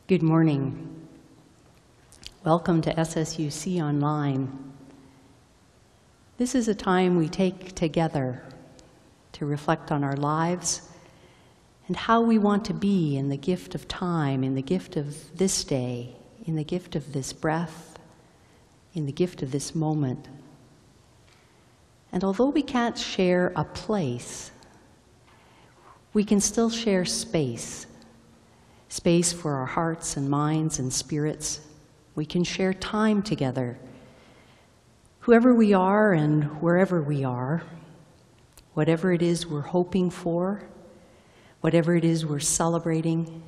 Good morning. Welcome to SSUC Online. This is a time we take together to reflect on our lives and how we want to be in the gift of time, in the gift of this day, in the gift of this breath, in the gift of this moment. And although we can't share a place, we can still share space. Space for our hearts and minds and spirits. We can share time together. Whoever we are and wherever we are, whatever it is we're hoping for, whatever it is we're celebrating,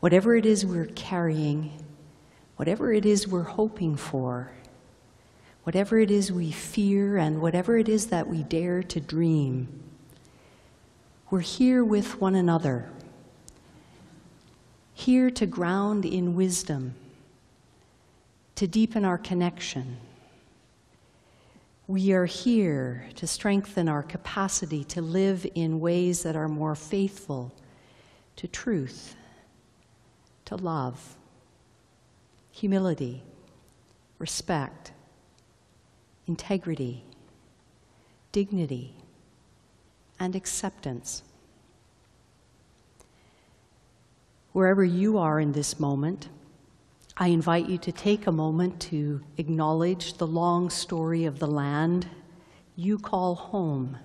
whatever it is we're carrying, whatever it is we're hoping for, whatever it is we fear, and whatever it is that we dare to dream, we're here with one another. Here to ground in wisdom, to deepen our connection. We are here to strengthen our capacity to live in ways that are more faithful to truth, to love, humility, respect, integrity, dignity, and acceptance. Wherever you are in this moment, I invite you to take a moment to acknowledge the long story of the land you call home,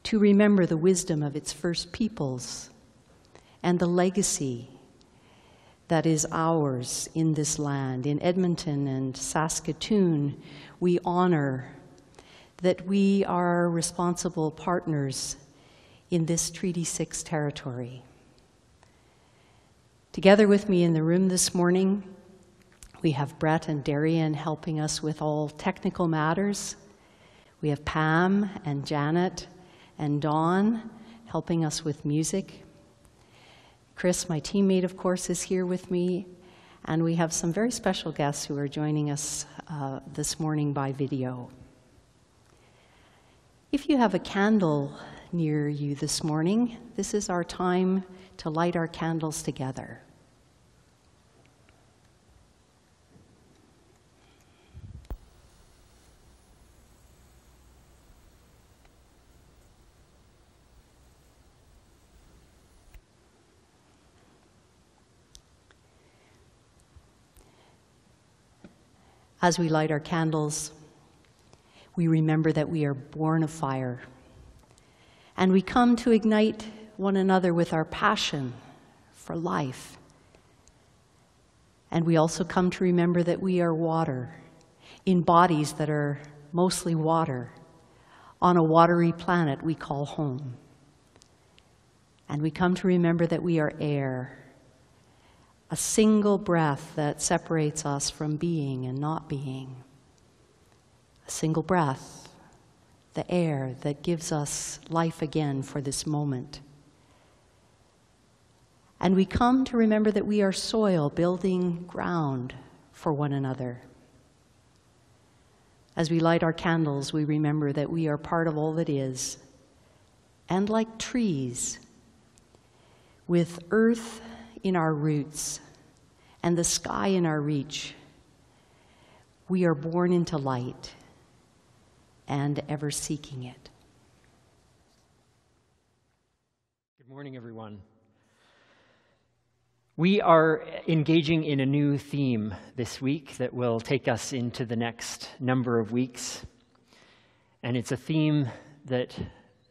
to remember the wisdom of its first peoples and the legacy that is ours in this land. In Edmonton and Saskatoon, we honor that we are responsible partners in this Treaty 6 territory. Together with me in the room this morning, we have Brett and Darian helping us with all technical matters. We have Pam and Janet and Dawn helping us with music. Chris, my teammate, of course, is here with me. And we have some very special guests who are joining us this morning by video. If you have a candle near you this morning, this is our time to light our candles together. As we light our candles, we remember that we are born of fire, and we come to ignite one another with our passion for life. And we also come to remember that we are water, in bodies that are mostly water, on a watery planet we call home. And we come to remember that we are air, a single breath that separates us from being and not being. A single breath, the air that gives us life again for this moment. And we come to remember that we are soil building ground for one another. As we light our candles, we remember that we are part of all that is, and like trees, with earth in our roots and the sky in our reach, we are born into light and ever seeking it. Good morning, everyone. We are engaging in a new theme this week that will take us into the next number of weeks. And it's a theme that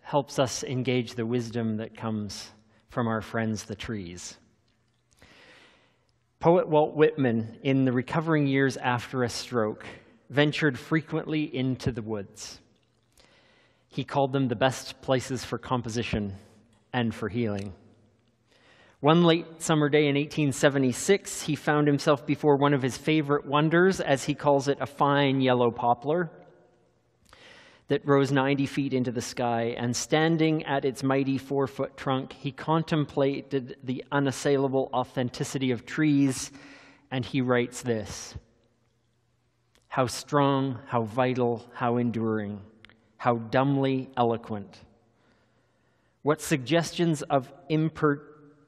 helps us engage the wisdom that comes from our friends, the trees. Poet Walt Whitman, in the recovering years after a stroke, ventured frequently into the woods. He called them the best places for composition and for healing. One late summer day in 1876, he found himself before one of his favorite wonders, as he calls it, a fine yellow poplar that rose 90 feet into the sky, and standing at its mighty 4-foot trunk, he contemplated the unassailable authenticity of trees, and he writes this: "How strong, how vital, how enduring, how dumbly eloquent. What suggestions of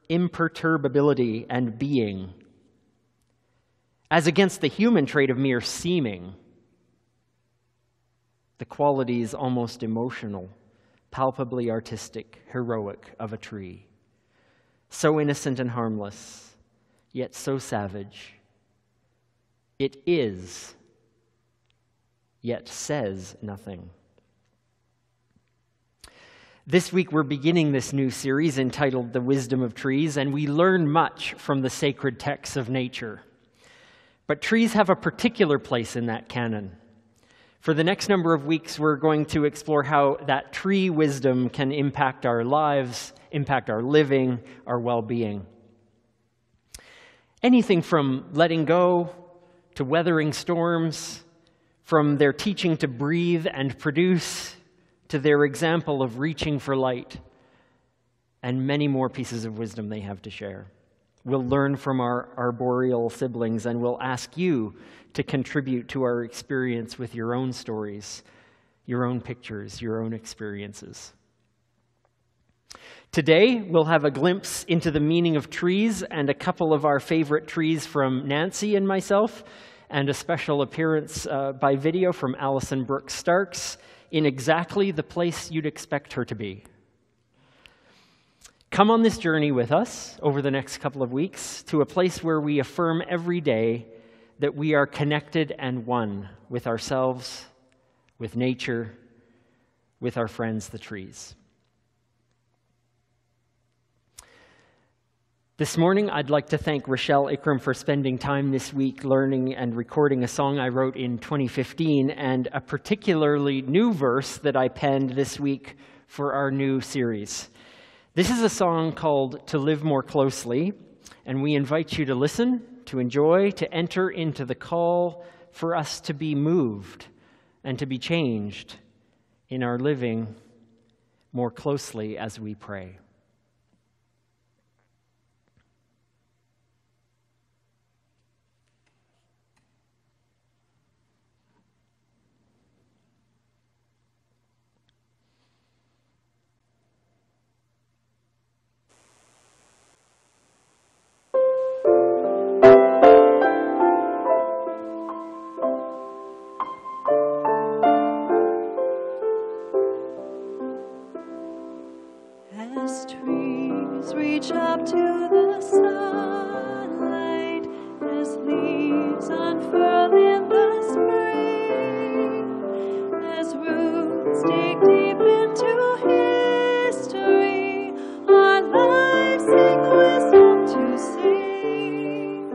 imperturbability and being, as against the human trait of mere seeming, the qualities almost emotional, palpably artistic, heroic of a tree. So innocent and harmless, yet so savage. It is, yet says nothing. This week we're beginning this new series entitled The Wisdom of Trees, and we learn much from the sacred texts of nature. But trees have a particular place in that canon. For the next number of weeks, we're going to explore how that tree wisdom can impact our lives, impact our living, our well-being. Anything from letting go to weathering storms, from their teaching to breathe and produce, to their example of reaching for light, and many more pieces of wisdom they have to share. We'll learn from our arboreal siblings, and we'll ask you to contribute to our experience with your own stories, your own pictures, your own experiences. Today, we'll have a glimpse into the meaning of trees and a couple of our favorite trees from Nancy and myself, and a special appearance by video from Alison Brooks Starks in exactly the place you'd expect her to be. Come on this journey with us over the next couple of weeks to a place where we affirm every day that we are connected and one with ourselves, with nature, with our friends, the trees. This morning, I'd like to thank Rochelle Ikram for spending time this week learning and recording a song I wrote in 2015 and a particularly new verse that I penned this week for our new series. This is a song called To Live More Closely, and we invite you to listen, to enjoy, to enter into the call for us to be moved and to be changed in our living more closely as we pray. As trees reach up to the sunlight, as leaves unfurl in the spring, as roots dig deep into history, our lives sing wisdom to sing.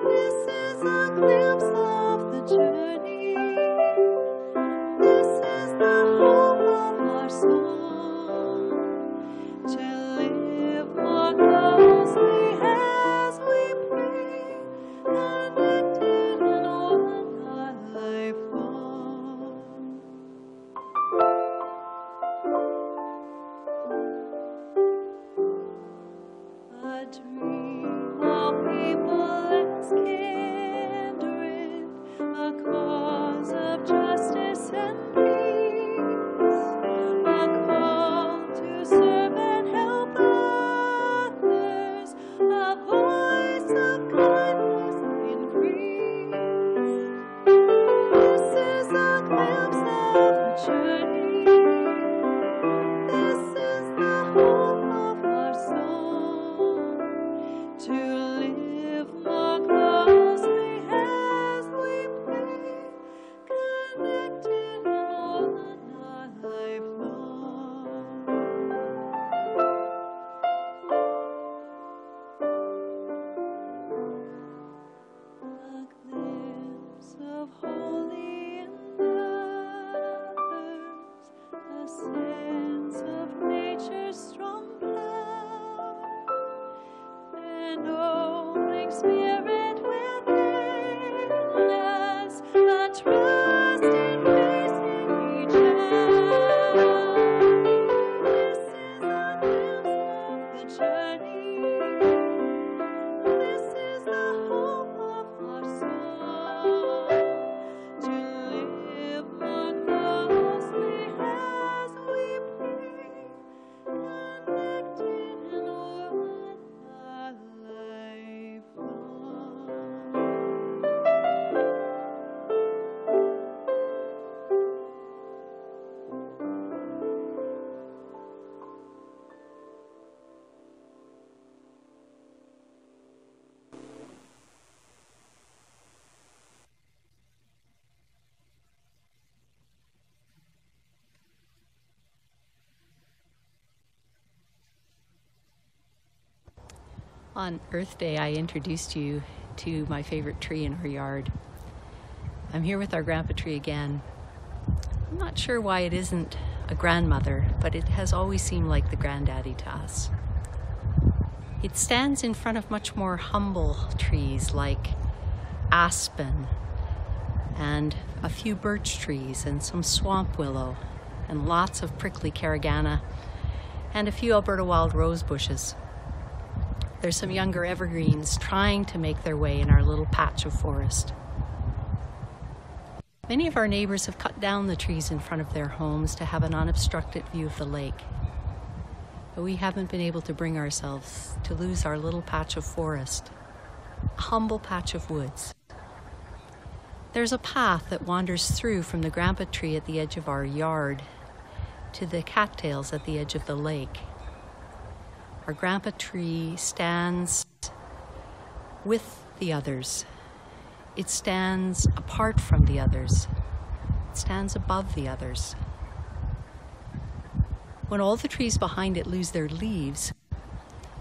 This is a glimpse of the journey. This is the hope of our soul. To live more closely as we pray, connected in one our life long. A dream of people as kindred, a cause of justice and peace, a call to serve and help others, a voice of kindness increase. This is a glimpse of the journey. This is the hope of our soul. To live more closely as we pray, connected in one our life long. A glimpse of holy in others, a sense of nature's strong power, an owning spirit within us, a trust in facing each hour. This is a glimpse of the journey. This is the hope of our soul. To live more closely as we pray, connected in one On Earth Day, I introduced you to my favorite tree in our yard. I'm here with our grandpa tree again. I'm not sure why it isn't a grandmother, but it has always seemed like the granddaddy to us. It stands in front of much more humble trees like aspen and a few birch trees and some swamp willow and lots of prickly caragana and a few Alberta wild rose bushes. There's some younger evergreens trying to make their way in our little patch of forest. Many of our neighbors have cut down the trees in front of their homes to have an unobstructed view of the lake. But we haven't been able to bring ourselves to lose our little patch of forest, a humble patch of woods. There's a path that wanders through from the grandpa tree at the edge of our yard to the cattails at the edge of the lake. Our grandpa tree stands with the others. It stands apart from the others. It stands above the others. When all the trees behind it lose their leaves,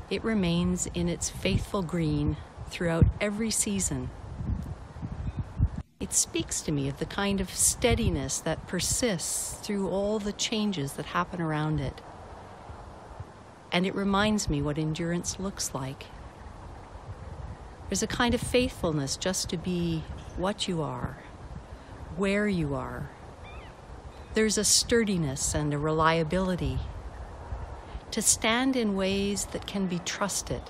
it remains in its faithful green throughout every season. It speaks to me of the kind of steadiness that persists through all the changes that happen around it. And it reminds me what endurance looks like. There's a kind of faithfulness just to be what you are, where you are. There's a sturdiness and a reliability to stand in ways that can be trusted.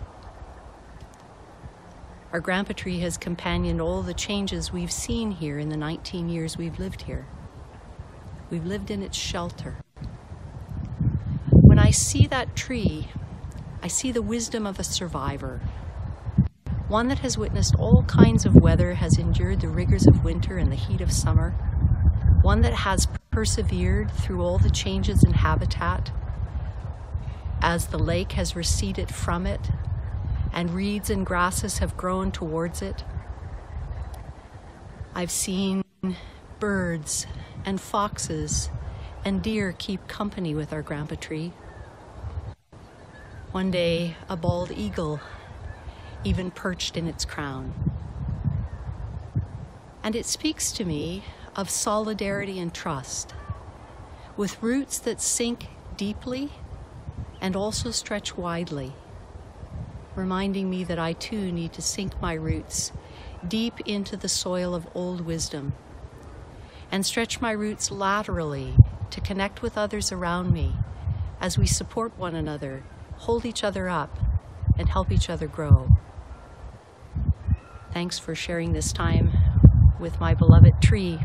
Our grandpa tree has companioned all the changes we've seen here in the 19 years we've lived here. We've lived in its shelter. When I see that tree, I see the wisdom of a survivor. One that has witnessed all kinds of weather, has endured the rigors of winter and the heat of summer. One that has persevered through all the changes in habitat as the lake has receded from it and reeds and grasses have grown towards it. I've seen birds and foxes and deer keep company with our grandpa tree. One day, a bald eagle even perched in its crown. And it speaks to me of solidarity and trust, with roots that sink deeply and also stretch widely, reminding me that I too need to sink my roots deep into the soil of old wisdom and stretch my roots laterally to connect with others around me as we support one another, hold each other up, and help each other grow. Thanks for sharing this time with my beloved tree.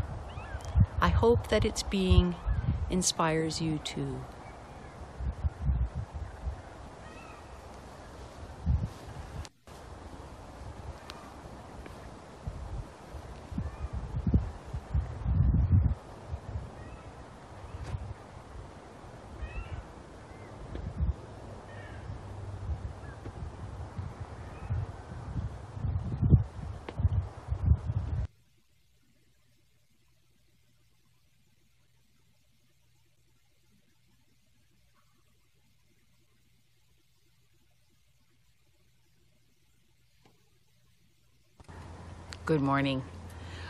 I hope that its being inspires you too. Good morning.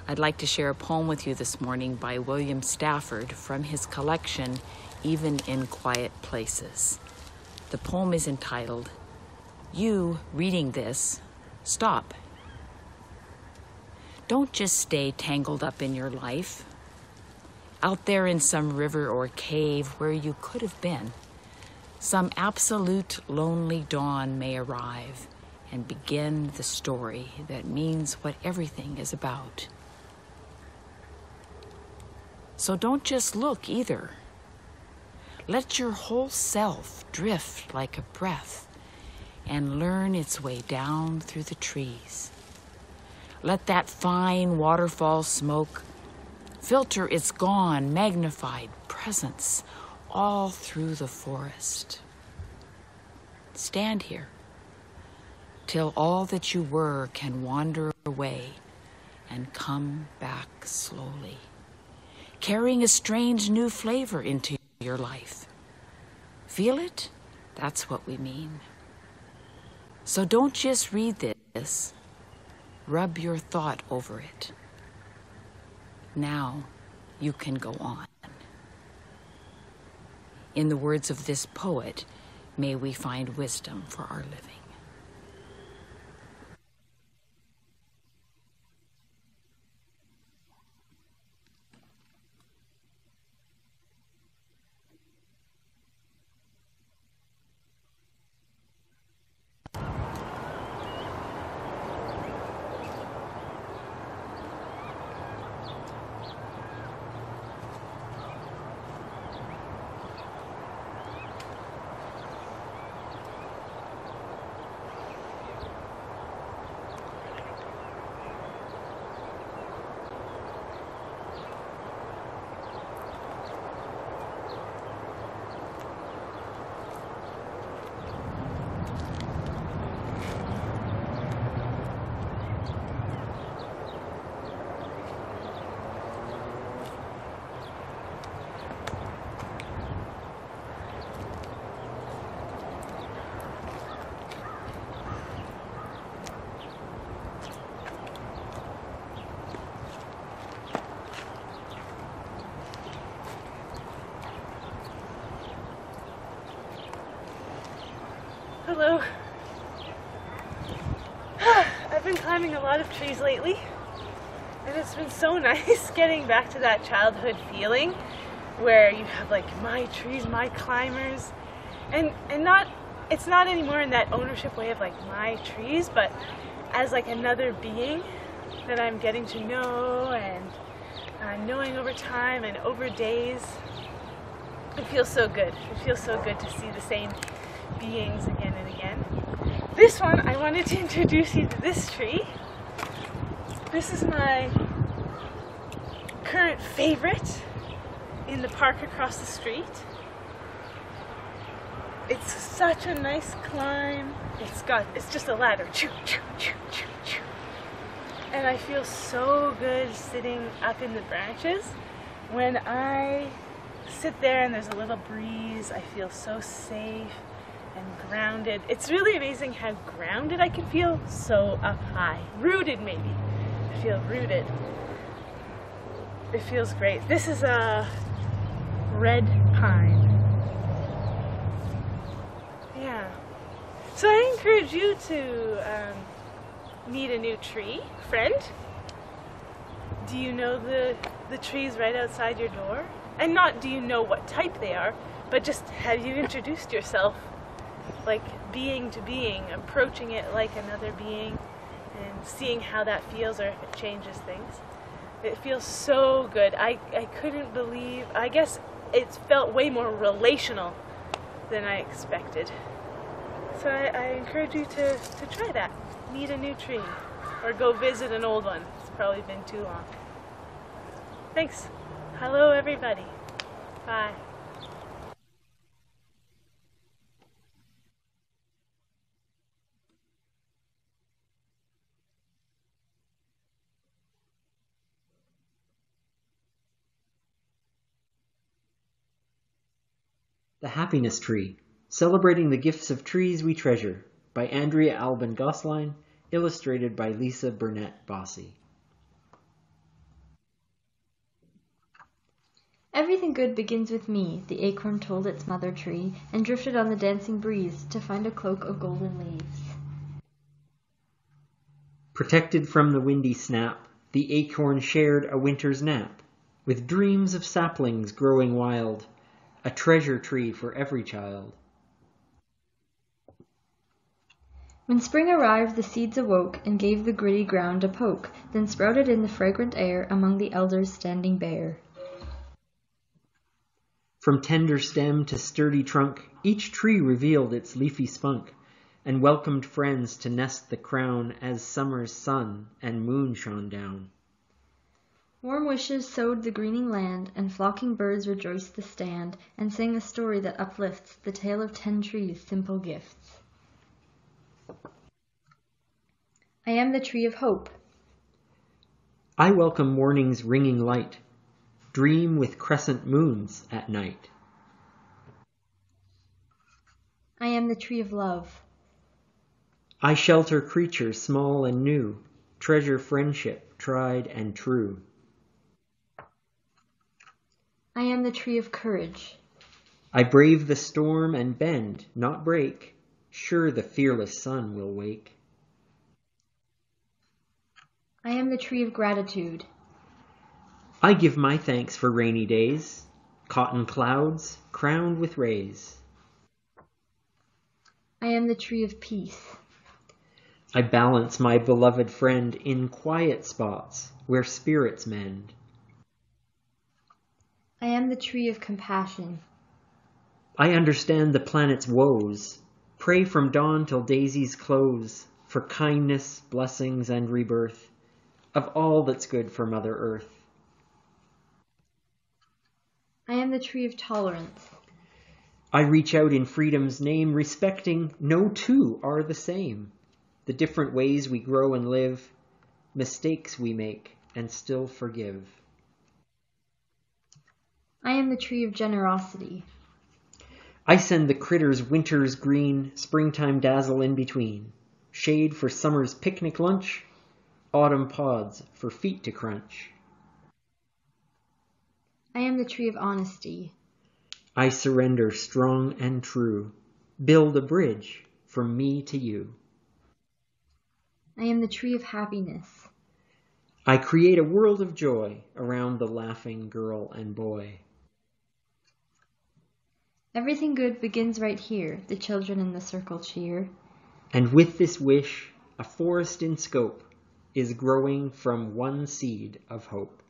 I'd like to share a poem with you this morning by William Stafford from his collection, Even in Quiet Places. The poem is entitled, You, reading this, stop. Don't just stay tangled up in your life. Out there in some river or cave where you could have been, some absolute lonely dawn may arrive and begin the story that means what everything is about. So don't just look either. Let your whole self drift like a breath and learn its way down through the trees. Let that fine waterfall smoke filter its gone, magnified presence all through the forest. Stand here till all that you were can wander away and come back slowly, carrying a strange new flavor into your life. Feel it? That's what we mean. So don't just read this. Rub your thought over it. Now you can go on. In the words of this poet, may we find wisdom for our living. Hello. I've been climbing a lot of trees lately, and it's been so nice getting back to that childhood feeling where you have like my trees, my climbers, and it's not anymore in that ownership way of like my trees, but as like another being that I'm getting to know and knowing over time and over days. It feels so good. It feels so good to see the same beings again and again. This one, I wanted to introduce you to this tree. This is my current favorite in the park across the street. It's such a nice climb. It's just a ladder. Choo, choo, choo, choo, choo. And I feel so good sitting up in the branches. When I sit there and there's a little breeze, I feel so safe and grounded. It's really amazing how grounded I can feel so up high. Rooted, maybe. I feel rooted. It feels great. This is a red pine. Yeah. So I encourage you to meet a new tree friend. Do you know the trees right outside your door? And not do you know what type they are, but just have you introduced yourself like being to being, approaching it like another being and seeing how that feels or if it changes things. It feels so good. I couldn't believe, I guess it's felt way more relational than I expected. So I encourage you to try that. Meet a new tree or go visit an old one. It's probably been too long. Thanks. Hello everybody. Bye. The Happiness Tree, Celebrating the Gifts of Trees We Treasure, by Andrea Alban Gosline, illustrated by Lisa Burnett Bossy. Everything good begins with me, the acorn told its mother tree, and drifted on the dancing breeze to find a cloak of golden leaves. Protected from the windy snap, the acorn shared a winter's nap, with dreams of saplings growing wild, a treasure tree for every child. When spring arrived, the seeds awoke and gave the gritty ground a poke, then sprouted in the fragrant air among the elders standing bare. From tender stem to sturdy trunk, each tree revealed its leafy spunk, and welcomed friends to nest the crown as summer's sun and moon shone down. Warm wishes sowed the greening land, and flocking birds rejoiced the stand, and sang the story that uplifts, the tale of 10 trees' simple gifts. I am the tree of hope. I welcome morning's ringing light, dream with crescent moons at night. I am the tree of love. I shelter creatures small and new, treasure friendship tried and true. I am the tree of courage. I brave the storm and bend, not break, sure the fearless sun will wake. I am the tree of gratitude. I give my thanks for rainy days, cotton clouds crowned with rays. I am the tree of peace. I balance my beloved friend in quiet spots where spirits mend. I am the tree of compassion. I understand the planet's woes, pray from dawn till daisies close, for kindness, blessings, and rebirth of all that's good for Mother Earth. I am the tree of tolerance. I reach out in freedom's name, respecting no two are the same. The different ways we grow and live, mistakes we make and still forgive. I am the tree of generosity. I send the critters winter's green, springtime dazzle in between, shade for summer's picnic lunch, autumn pods for feet to crunch. I am the tree of honesty. I surrender strong and true, build a bridge from me to you. I am the tree of happiness. I create a world of joy around the laughing girl and boy. Everything good begins right here, the children in the circle cheer. And with this wish, a forest in scope is growing from one seed of hope.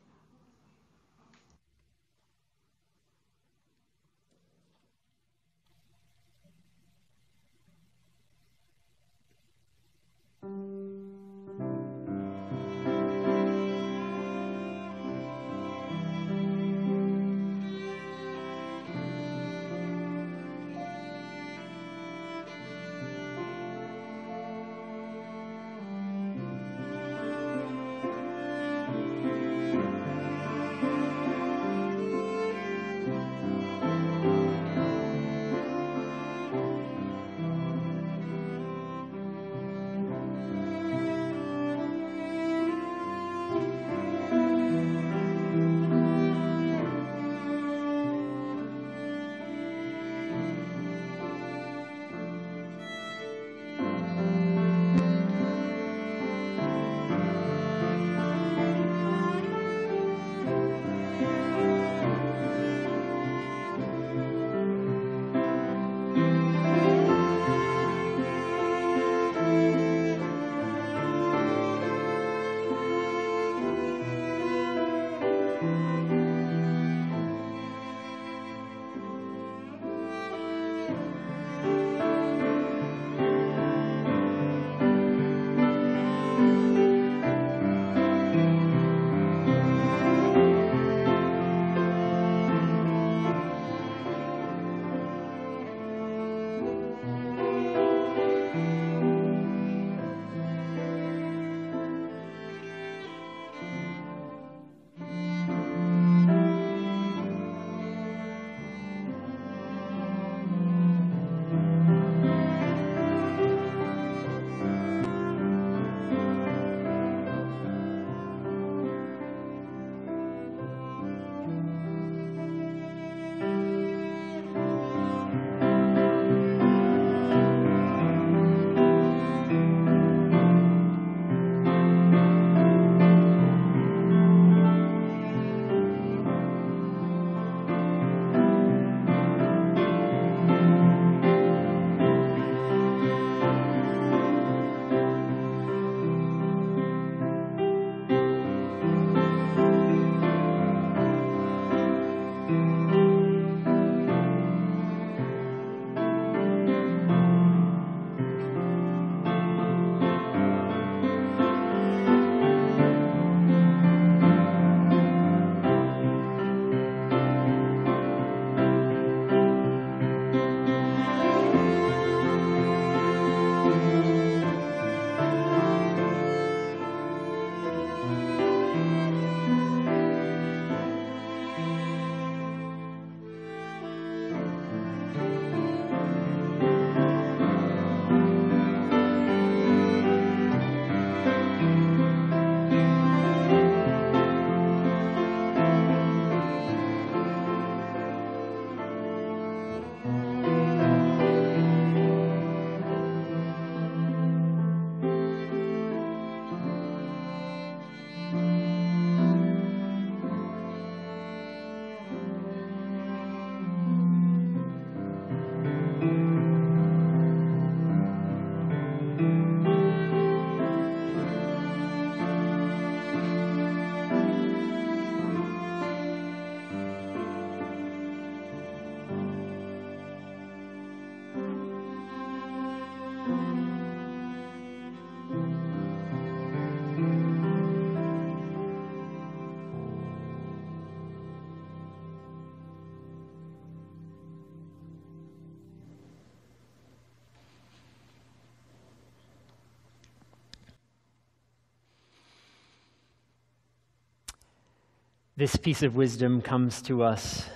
This piece of wisdom comes to us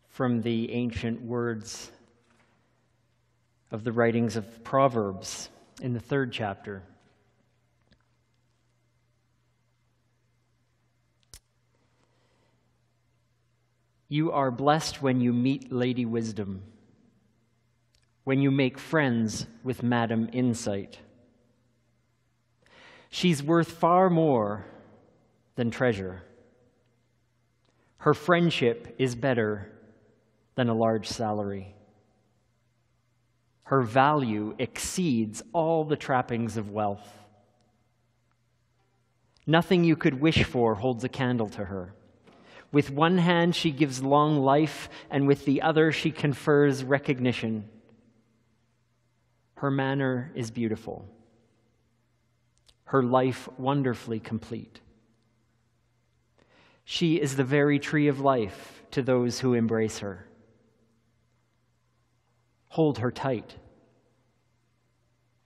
from the ancient words of the writings of Proverbs in the 3rd chapter. You are blessed when you meet Lady Wisdom, when you make friends with Madam Insight. She's worth far more than treasure. Her friendship is better than a large salary. Her value exceeds all the trappings of wealth. Nothing you could wish for holds a candle to her. With one hand she gives long life, and with the other she confers recognition. Her manner is beautiful. Her life wonderfully complete. She is the very tree of life to those who embrace her. Hold her tight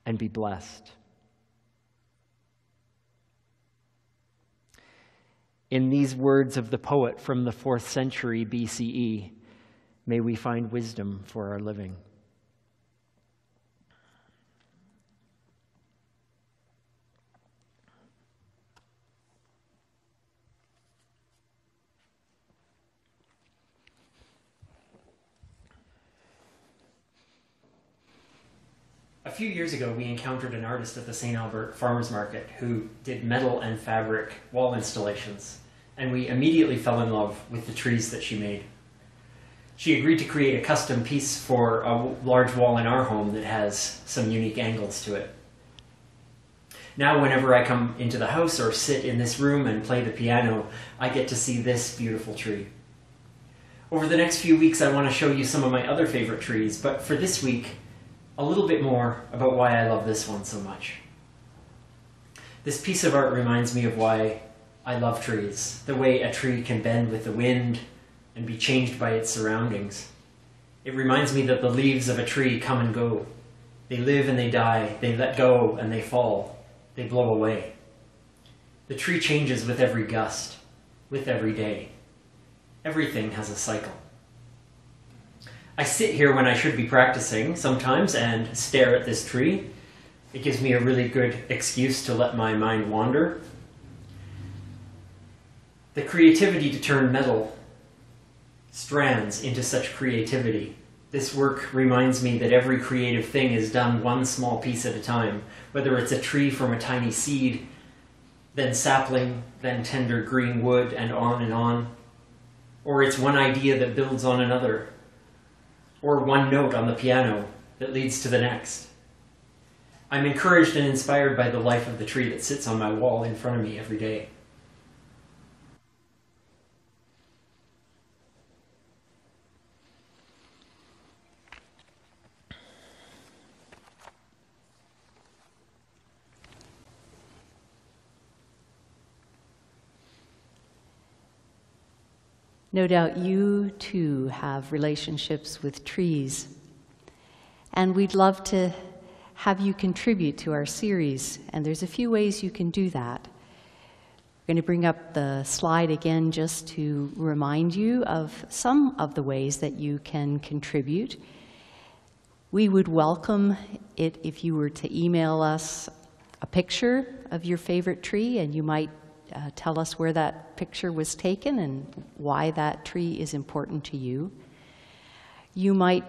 and be blessed. In these words of the poet from the 4th century BCE, may we find wisdom for our living. A few years ago, we encountered an artist at the St. Albert Farmers Market who did metal and fabric wall installations, and we immediately fell in love with the trees that she made. She agreed to create a custom piece for a large wall in our home that has some unique angles to it. Now, whenever I come into the house or sit in this room and play the piano, I get to see this beautiful tree. Over the next few weeks, I want to show you some of my other favorite trees, but for this week, a little bit more about why I love this one so much. This piece of art reminds me of why I love trees, the way a tree can bend with the wind and be changed by its surroundings. It reminds me that the leaves of a tree come and go. They live and they die, they let go and they fall, they blow away. The tree changes with every gust, with every day. Everything has a cycle. I sit here when I should be practicing sometimes and stare at this tree. It gives me a really good excuse to let my mind wander. The creativity to turn metal strands into such creativity. This work reminds me that every creative thing is done one small piece at a time, whether it's a tree from a tiny seed, then sapling, then tender green wood, and on, or it's one idea that builds on another, or one note on the piano that leads to the next. I'm encouraged and inspired by the life of the tree that sits on my wall in front of me every day. No doubt you too have relationships with trees, and we'd love to have you contribute to our series, and there's a few ways you can do that. We're going to bring up the slide again just to remind you of some of the ways that you can contribute. We would welcome it if you were to email us a picture of your favorite tree, and you might tell us where that picture was taken and why that tree is important to you. You might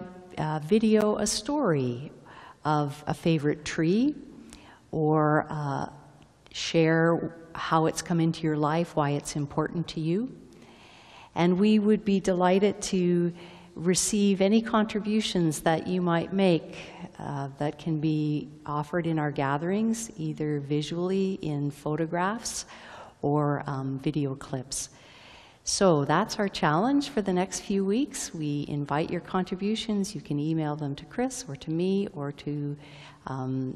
video a story of a favorite tree, or share how it's come into your life, why it's important to you. And we would be delighted to receive any contributions that you might make that can be offered in our gatherings, either visually in photographs or video clips. So that's our challenge for the next few weeks. We invite your contributions. You can email them to Chris or to me or to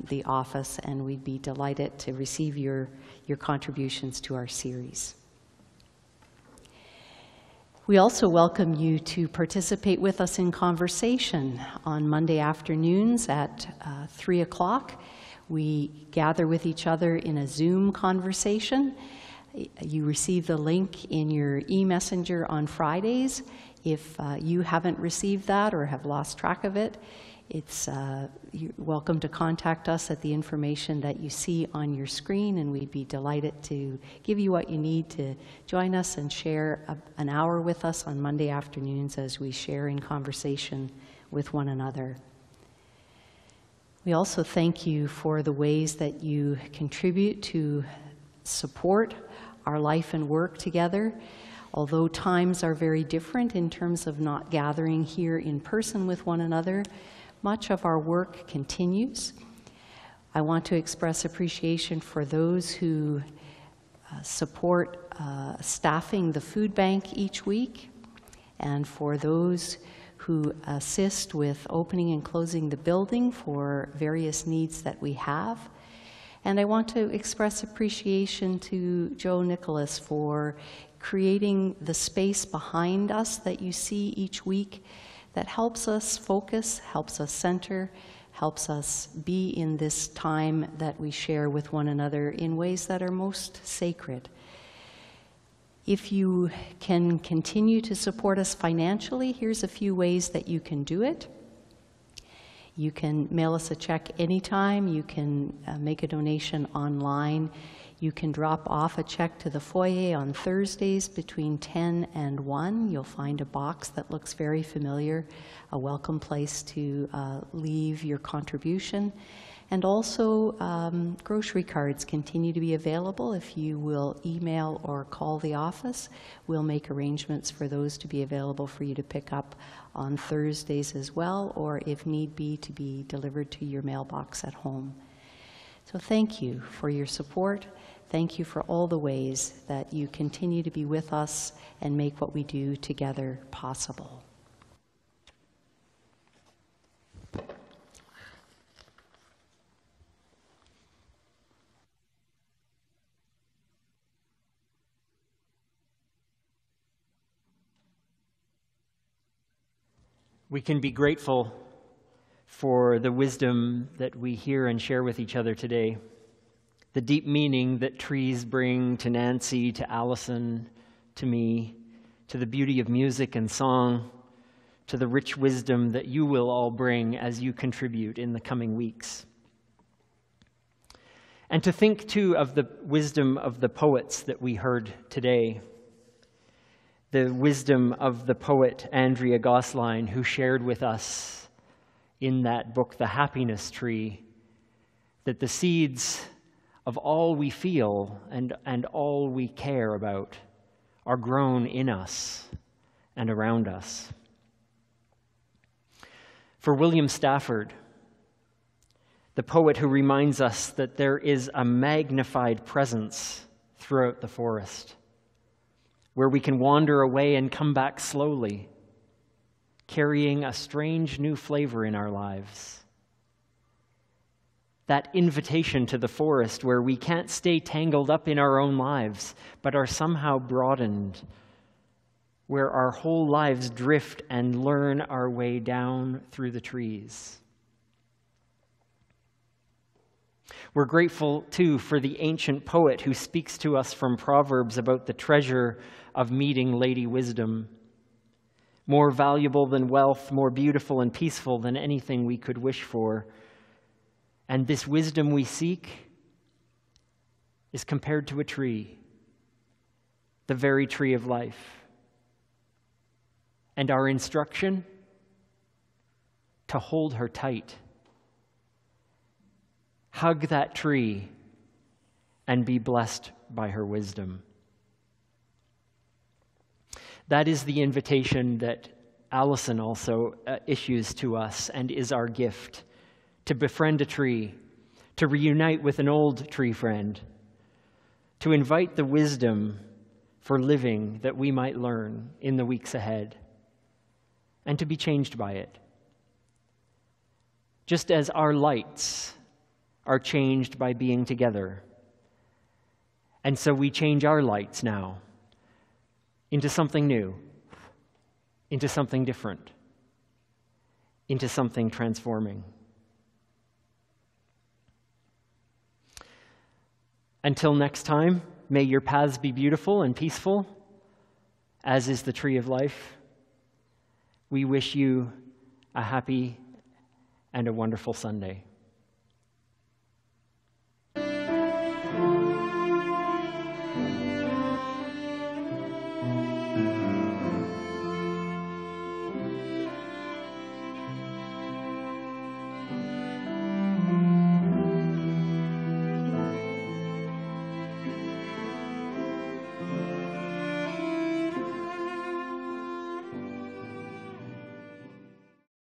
the office, and we'd be delighted to receive your contributions to our series. We also welcome you to participate with us in conversation on Monday afternoons at 3 o'clock. We gather with each other in a Zoom conversation. You receive the link in your e-messenger on Fridays. If you haven't received that or have lost track of it, you're welcome to contact us at the information that you see on your screen, and we'd be delighted to give you what you need to join us and share an hour with us on Monday afternoons as we share in conversation with one another. We also thank you for the ways that you contribute to support our life and work together. Although times are very different in terms of not gathering here in person with one another, much of our work continues. I want to express appreciation for those who support staffing the food bank each week, and for those who assist with opening and closing the building for various needs that we have. And I want to express appreciation to Joe Nicholas for creating the space behind us that you see each week that helps us focus, helps us center, helps us be in this time that we share with one another in ways that are most sacred. If you can continue to support us financially, here's a few ways that you can do it. You can mail us a check anytime. You can make a donation online. You can drop off a check to the foyer on Thursdays between 10 and 1. You'll find a box that looks very familiar, a welcome place to leave your contribution. And also, grocery cards continue to be available. If you will email or call the office, we'll make arrangements for those to be available for you to pick up on Thursdays as well, or if need be, to be delivered to your mailbox at home. So thank you for your support. Thank you for all the ways that you continue to be with us and make what we do together possible. We can be grateful for the wisdom that we hear and share with each other today, the deep meaning that trees bring to Nancy, to Allison, to me, to the beauty of music and song, to the rich wisdom that you will all bring as you contribute in the coming weeks. And to think, too, of the wisdom of the poets that we heard today. The wisdom of the poet Andrea Gosline, who shared with us in that book, The Happiness Tree, that the seeds of all we feel and all we care about are grown in us and around us. For William Stafford, the poet who reminds us that there is a magnified presence throughout the forest, where we can wander away and come back slowly, carrying a strange new flavor in our lives. That invitation to the forest where we can't stay tangled up in our own lives, but are somehow broadened, where our whole lives drift and learn our way down through the trees. We're grateful, too, for the ancient poet who speaks to us from Proverbs about the treasure of meeting Lady Wisdom, more valuable than wealth, more beautiful and peaceful than anything we could wish for. And this wisdom we seek is compared to a tree, the very tree of life. And our instruction, to hold her tight. Hug that tree and be blessed by her wisdom. That is the invitation that Allison also issues to us and is our gift, to befriend a tree, to reunite with an old tree friend, to invite the wisdom for living that we might learn in the weeks ahead, and to be changed by it. Just as our lights are changed by being together. And so we change our lights now into something new, into something different, into something transforming. Until next time, may your paths be beautiful and peaceful, as is the tree of life. We wish you a happy and a wonderful Sunday.